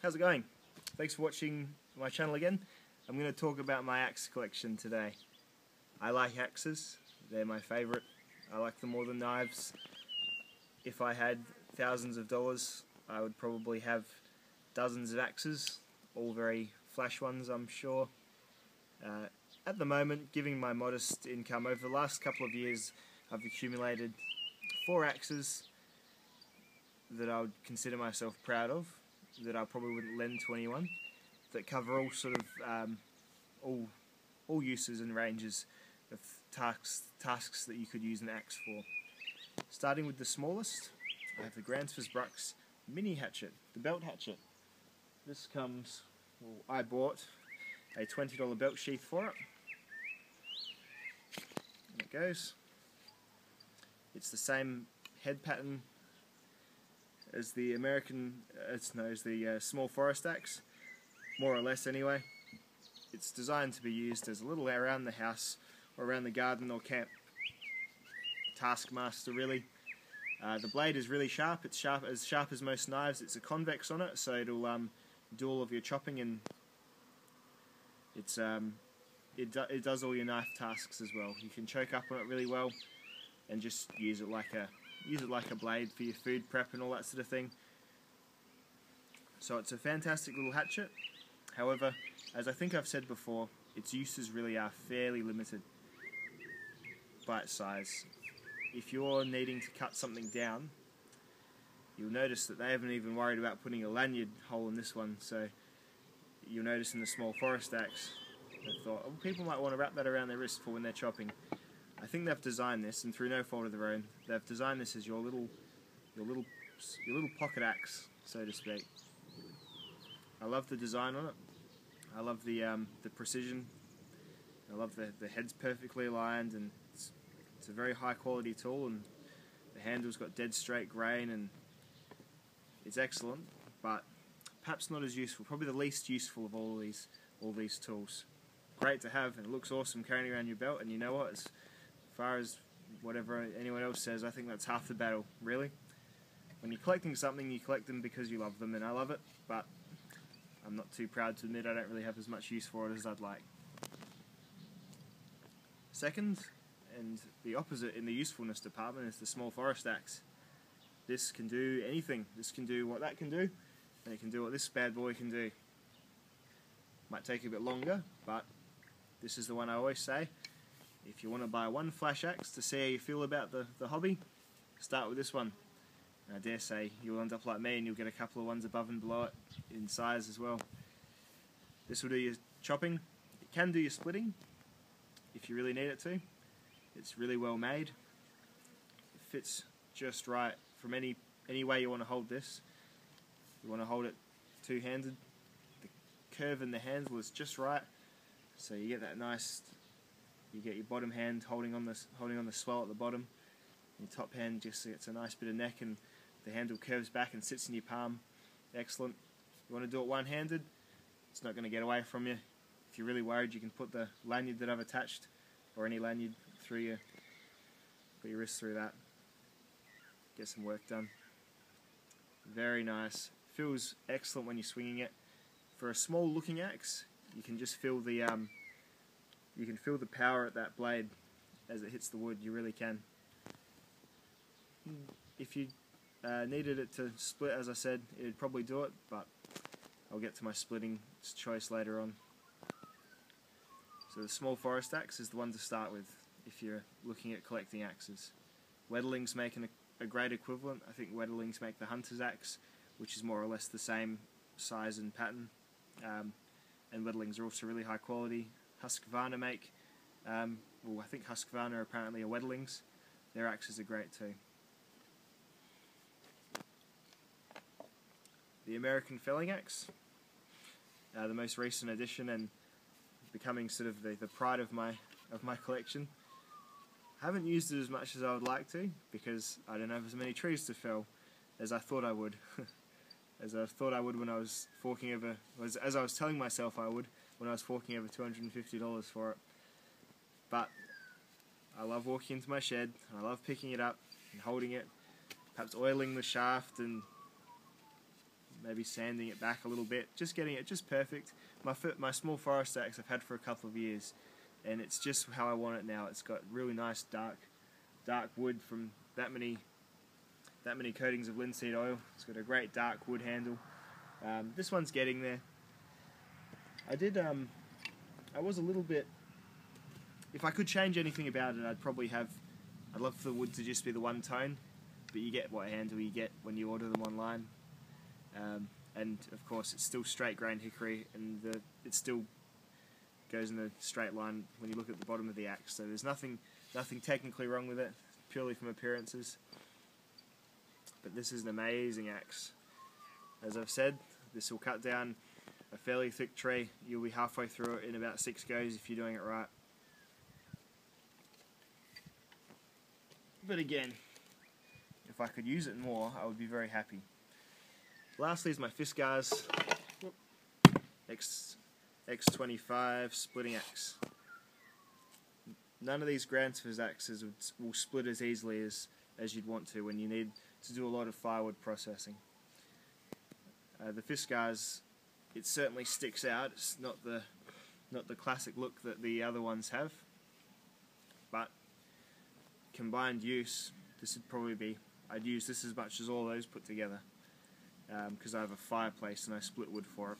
How's it going? Thanks for watching my channel again. I'm going to talk about my axe collection today. I like axes, they're my favourite. I like them more than knives. If I had thousands of dollars, I would probably have dozens of axes, all very flash ones, I'm sure. At the moment, given my modest income, over the last couple of years I've accumulated 4 axes that I would consider myself proud of, that I probably wouldn't lend to anyone, that cover all sort of all uses and ranges of tasks that you could use an axe for. Starting with the smallest, I have the GRANSFORS BRUKS mini hatchet, the belt hatchet. This comes, well, I bought a $20 belt sheath for it. And it goes. It's the same head pattern as the small forest axe, more or less anyway. It's designed to be used as a little around the house or around the garden or camp taskmaster, really. The blade is really sharp. It's as sharp as most knives. It's a convex on it, so it'll do all of your chopping, and it does all your knife tasks as well. You can choke up on it really well and just use it like a blade for your food prep and all that sort of thing. So it's a fantastic little hatchet. However, as I think I've said before, its uses really are fairly limited by its size. If you're needing to cut something down, you'll notice that they haven't even worried about putting a lanyard hole in this one. So you'll notice in the small forest axe, I thought, oh, people might want to wrap that around their wrist for when they're chopping. I think they've designed this, and through no fault of their own, they've designed this as your little pocket axe, so to speak. I love the design on it. I love the precision. I love the head's perfectly aligned, and it's a very high quality tool, and the handle's got dead straight grain, and it's excellent, but perhaps not as useful. Probably the least useful of all these tools. Great to have, and it looks awesome carrying around your belt, and you know what? As far as whatever anyone else says, I think that's half the battle, really. When you're collecting something, you collect them because you love them, and I love it, but I'm not too proud to admit I don't really have as much use for it as I'd like. Second, and the opposite in the usefulness department, is the small forest axe. This can do anything. This can do what that can do, and it can do what this bad boy can do. Might take a bit longer, but this is the one I always say. If you want to buy one flash axe to see how you feel about the hobby, start with this one. And I dare say you'll end up like me and you'll get a couple of ones above and below it in size as well. This will do your chopping. It can do your splitting if you really need it to. It's really well made. It fits just right from any way you want to hold this. You want to hold it two-handed. The curve in the handle is just right, so you get that nice. You get your bottom hand holding on the swell at the bottom. Your top hand just gets a nice bit of neck, and the handle curves back and sits in your palm. Excellent. You want to do it one-handed, it's not going to get away from you. If you're really worried, you can put the lanyard that I've attached, or any lanyard, put your wrist through that. Get some work done. Very nice. Feels excellent when you're swinging it. For a small looking axe, you can just feel the power at that blade as it hits the wood. You really can. If you needed it to split, as I said, it'd probably do it, but I'll get to my splitting choice later on. So the small forest axe is the one to start with if you're looking at collecting axes. Weddlings make a great equivalent. I think Weddlings make the hunter's axe, which is more or less the same size and pattern. And Weddlings are also really high quality. Husqvarna make, I think Husqvarna are apparently a Weddlings. Their axes are great too. The American felling axe, the most recent addition and becoming sort of the pride of my collection. I haven't used it as much as I would like to because I don't have as many trees to fell as I thought I would. As I thought I would when I was forking over, as I was telling myself I would when I was forking over $250 for it. But I love walking into my shed, and I love picking it up and holding it, perhaps oiling the shaft and maybe sanding it back a little bit, just getting it just perfect. My small forest axe I've had for a couple of years, and it's just how I want it now. It's got really nice dark wood from that many coatings of linseed oil. It's got a great dark wood handle. This one's getting there. I was a little bit, if I could change anything about it, I'd love for the wood to just be the one tone, but you get what handle you get when you order them online. And of course it's still straight grain hickory, and it still goes in a straight line when you look at the bottom of the axe, so there's nothing technically wrong with it, purely from appearances. But this is an amazing axe. As I've said, this will cut down a fairly thick tree. You'll be halfway through it in about 6 goes if you're doing it right. But again, if I could use it more, I would be very happy. Lastly is my FISKARS X25 splitting axe. None of these GRANSFORS axes will split as easily as you'd want to when you need to do a lot of firewood processing. The FISKARS, it certainly sticks out. It's not the classic look that the other ones have, but combined use, this would probably be, I'd use this as much as all those put together, because I have a fireplace and I split wood for it.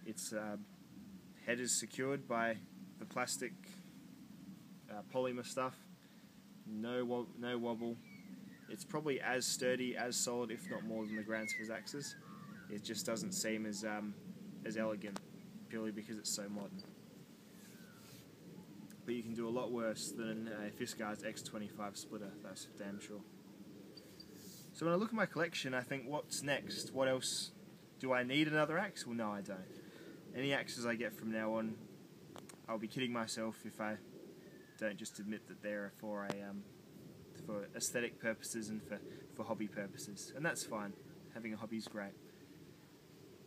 Its head is secured by the plastic polymer stuff. No wobble. It's probably as sturdy, as solid, if not more, than the GRANSFORS axes. It just doesn't seem as elegant, purely because it's so modern. But you can do a lot worse than a FISKARS X25 splitter, that's for damn sure. So when I look at my collection, I think, what's next? What else? Do I need another axe? Well, no, I don't. Any axes I get from now on, I'll be kidding myself if I don't just admit that they're for aesthetic purposes and for hobby purposes, and that's fine. Having a hobby is great.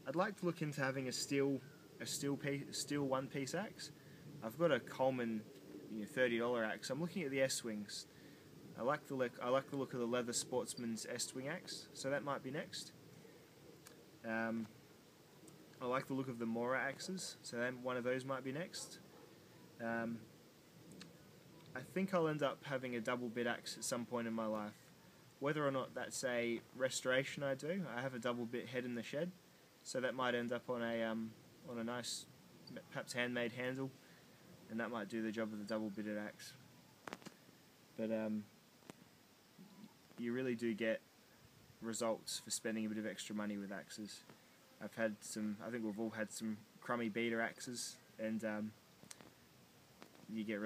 I'd like to look into having a steel one-piece axe. I've got a Coleman, $30 axe. I'm looking at the S-Wings. I like the look of the leather Sportsman's S-Wing axe, so that might be next. I like the look of the Mora axes, so then one of those might be next. I think I'll end up having a double bit axe at some point in my life. Whether or not that's a restoration I do, I have a double bit head in the shed, so that might end up on a nice, perhaps handmade handle, and that might do the job of the double bitted axe. But you really do get results for spending a bit of extra money with axes. I think we've all had some crummy beater axes, and you get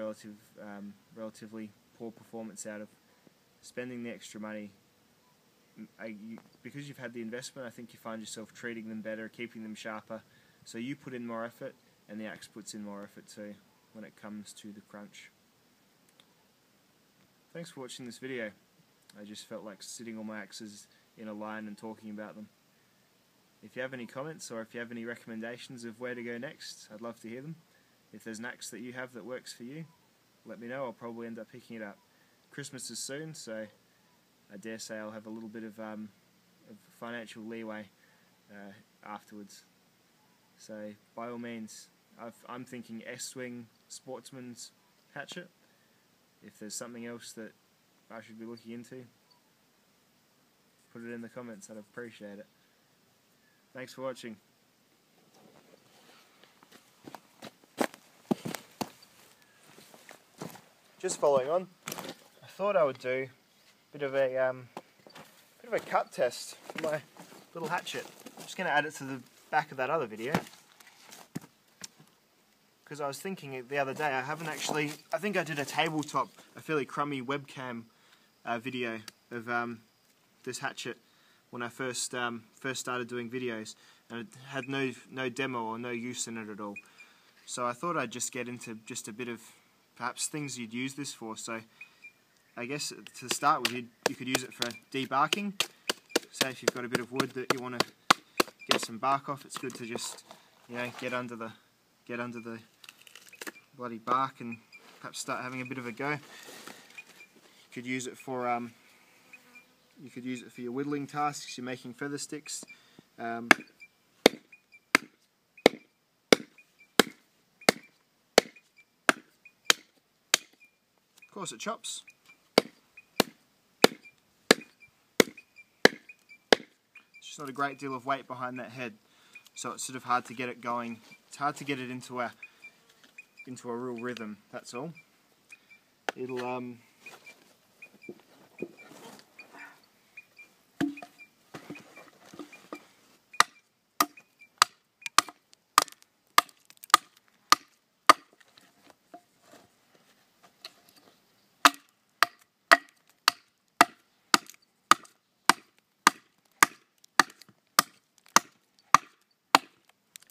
relatively poor performance out of spending the extra money. Because you've had the investment, I think you find yourself treating them better, keeping them sharper, so you put in more effort and the axe puts in more effort too when it comes to the crunch. Thanks for watching this video. I just felt like sitting on my axes in a line and talking about them. If you have any comments or if you have any recommendations of where to go next, I'd love to hear them. If there's an axe that you have that works for you, let me know. I'll probably end up picking it up. Christmas is soon, so I dare say I'll have a little bit of financial leeway afterwards. So by all means, I'm thinking S-Wing, Sportsman's, Hatchet. If there's something else that I should be looking into, put it in the comments. I'd appreciate it. Thanks for watching. Just following on, I thought I would do a bit of a cut test for my little hatchet. I'm just going to add it to the back of that other video, because I was thinking the other day, I think I did a fairly crummy webcam video of this hatchet when I first started doing videos, and it had no demo or no use in it at all. So I thought I'd just get into just a bit of perhaps things you'd use this for. So I guess to start with, you could use it for debarking. Say if you've got a bit of wood that you want to get some bark off, it's good to just get under the bloody bark and perhaps start having a bit of a go. You could use it for your whittling tasks. You're making feather sticks. Of course it chops. It's just not a great deal of weight behind that head, so it's sort of hard to get it going. It's hard to get it into a real rhythm, that's all.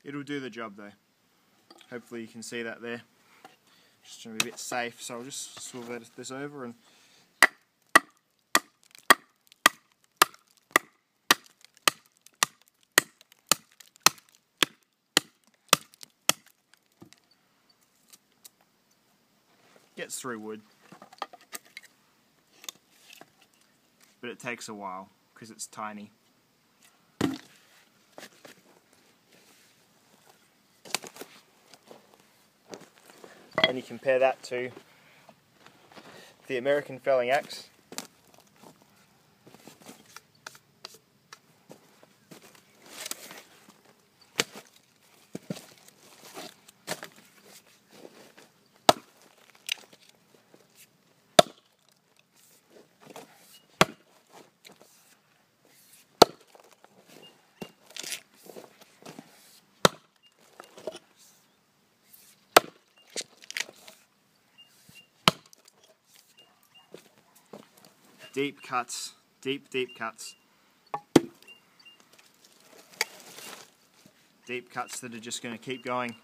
It'll do the job though. Hopefully you can see that there. Just trying to be a bit safe, so I'll just swivel this over and gets through wood. But it takes a while because it's tiny. And you compare that to the American felling axe. Deep cuts, deep cuts. Deep cuts that are just going to keep going.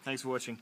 Thanks for watching.